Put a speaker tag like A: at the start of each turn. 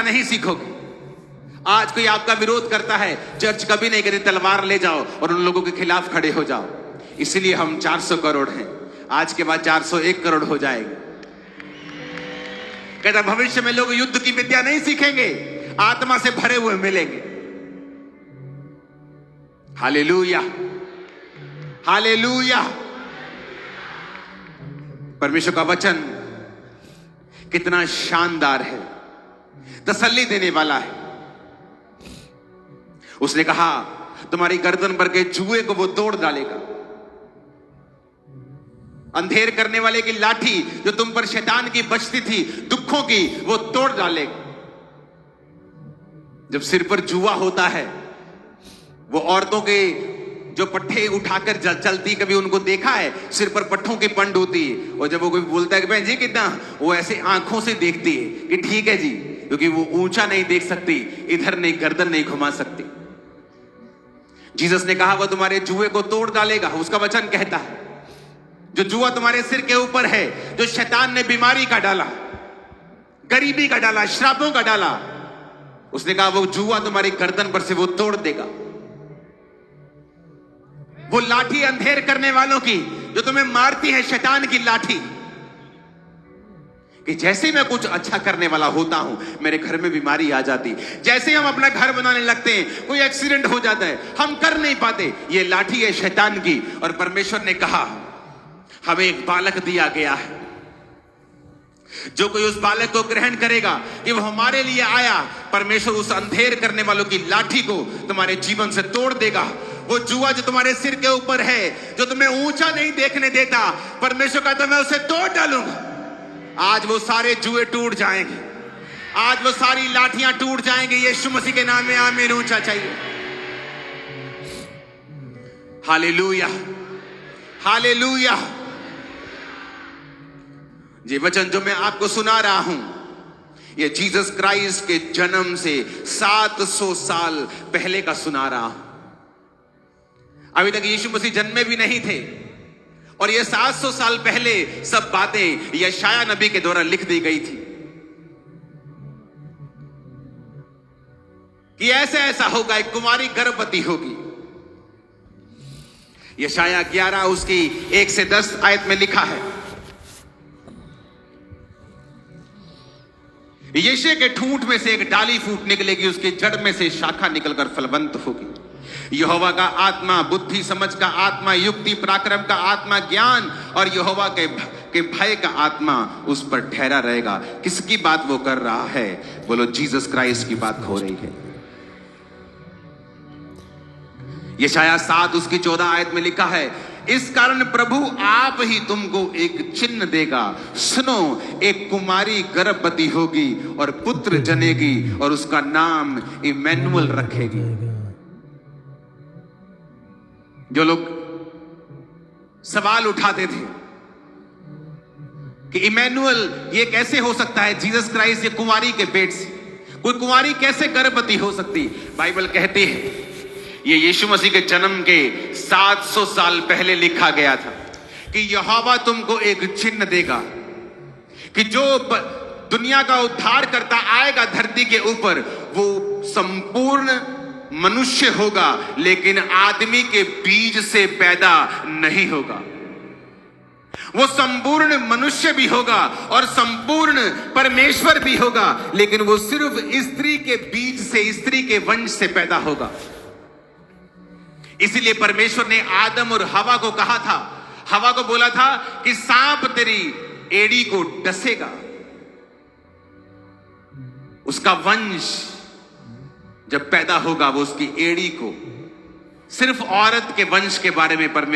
A: नहीं सीखोगे। आज कोई आपका विरोध करता है, चर्च कभी नहीं कहती तलवार ले जाओ और उन लोगों के खिलाफ खड़े हो जाओ। इसलिए हम 400 करोड़ हैं, आज के बाद 401 करोड़ हो जाएंगे। कहता भविष्य में लोग युद्ध की विद्या नहीं सीखेंगे, आत्मा से भरे हुए मिलेंगे। Hallelujah, hallelujah. परमेश्वर का वचन कितना शानदार है, तसल्ली देने वाला है। उसने कहा तुम्हारी गर्दन पर के जुए को वो तोड़ डालेगा। अंधेर करने वाले की लाठी जो तुम पर शैतान की बचती थी दुखों की, वो तोड़ डालेगा। जब सिर पर जुआ होता है, वो औरतों के जो पट्टे उठाकर चलती, कभी उनको देखा है? सिर पर पट्टों की पंड होती है, और जब वो कोई बोलता है कि बहन जी कितना, वो ऐसे आंखों से देखती है कि ठीक है जी, क्योंकि वो ऊंचा नहीं देख सकती, इधर नहीं, गर्दन नहीं घुमा सकती। जीसस ने कहा वो तुम्हारे जुए को तोड़ डालेगा। उसका वचन कहता है जो जुआ तुम्हारे सिर के ऊपर है, जो शैतान ने बीमारी का डाला, गरीबी का डाला, श्रापों का डाला, उसने कहा वो जुआ तुम्हारी गर्दन पर से वो तोड़ देगा। वो लाठी अंधेर करने वालों की जो तुम्हें मारती है, शैतान की लाठी, कि जैसे मैं कुछ अच्छा करने वाला होता हूं मेरे घर में बीमारी आ जाती। जैसे हम अपना घर बनाने लगते हैं कोई एक्सीडेंट हो जाता है, हम कर नहीं पाते, ये लाठी है शैतान की। और परमेश्वर ने कहा हमें एक बालक दिया गया है, जो कोई उस बालक को ग्रहण करेगा कि वो हमारे लिए आया, परमेश्वर उस अंधेर करने वालों की लाठी को तुम्हारे जीवन से तोड़ देगा। वो जुआ जो तुम्हारे सिर के ऊपर है, जो तुम्हें ऊंचा नहीं देखने देता, परमेश्वर कहता मैं उसे तोड़ डालूंगा। आज वो सारे जुए टूट जाएंगे, आज वो सारी लाठियां टूट जाएंगे। यीशु मसीह के नाम में आमीन ऊंचा चाहिए। Hallelujah, hallelujah. ये वचन जो मैं आपको सुना रहा हूं, ये जीसस क्राइस्ट के जन्म से 700 साल पहले का सुना रहा हूं। अभी तक यीशु मसीह जन्मे भी नहीं थे, और ये 700 साल पहले सब बातें यशाया नबी के द्वारा लिख दी गई थी कि ऐसा ऐसा होगा, एक कुमारी गर्भवती होगी। यशाया 11 उसकी 1 से 10 आयत में लिखा है, यीशु के ठूंठ में से एक डाली फूट निकलेगी, उसकी जड़ में से शाखा निकलकर फलवंत होगी। यहोवा का आत्मा बुद्धि समझ का आत्मा, युक्ति पराक्रम का आत्मा, ज्ञान और यहोवा के भय का आत्मा उस पर ठहरा रहेगा। किसकी बात वो कर रहा है? बोलो, जीसस क्राइस्ट की बात हो रही है। यशाया 7 उसकी 14 आयत में लिखा है, इस कारण प्रभु आप ही तुमको एक चिन्ह देगा, सुनो एक कुमारी गर्भवती होगी और पुत्र जनेगी और उसका नाम इमैनुअल रखेगी। जो लोग सवाल उठाते थे कि इमैनुअल ये कैसे हो सकता है, जीसस क्राइस्ट ये कुंवारी के पेट से, कोई कुंवारी कैसे गर्भवती हो सकती? बाइबल कहती है ये यीशु मसीह के जन्म के 700 साल पहले लिखा गया था कि यहोवा तुमको एक चिन्ह देगा कि जो दुनिया का उद्धार करता आएगा धरती के ऊपर, वो संपूर्ण मनुष्य होगा, लेकिन आदमी के बीज से पैदा नहीं होगा। वो संपूर्ण मनुष्य भी होगा और संपूर्ण परमेश्वर भी होगा, लेकिन वो सिर्फ स्त्री के बीज से, स्त्री के वंश से पैदा होगा। इसीलिए परमेश्वर ने आदम और हवा को कहा था, हवा को बोला था कि सांप तेरी एड़ी को डसेगा। उसका वंश जब पैदा होगा वो उसकी एड़ी को, सिर्फ औरत के वंश के बारे में परमेश्वर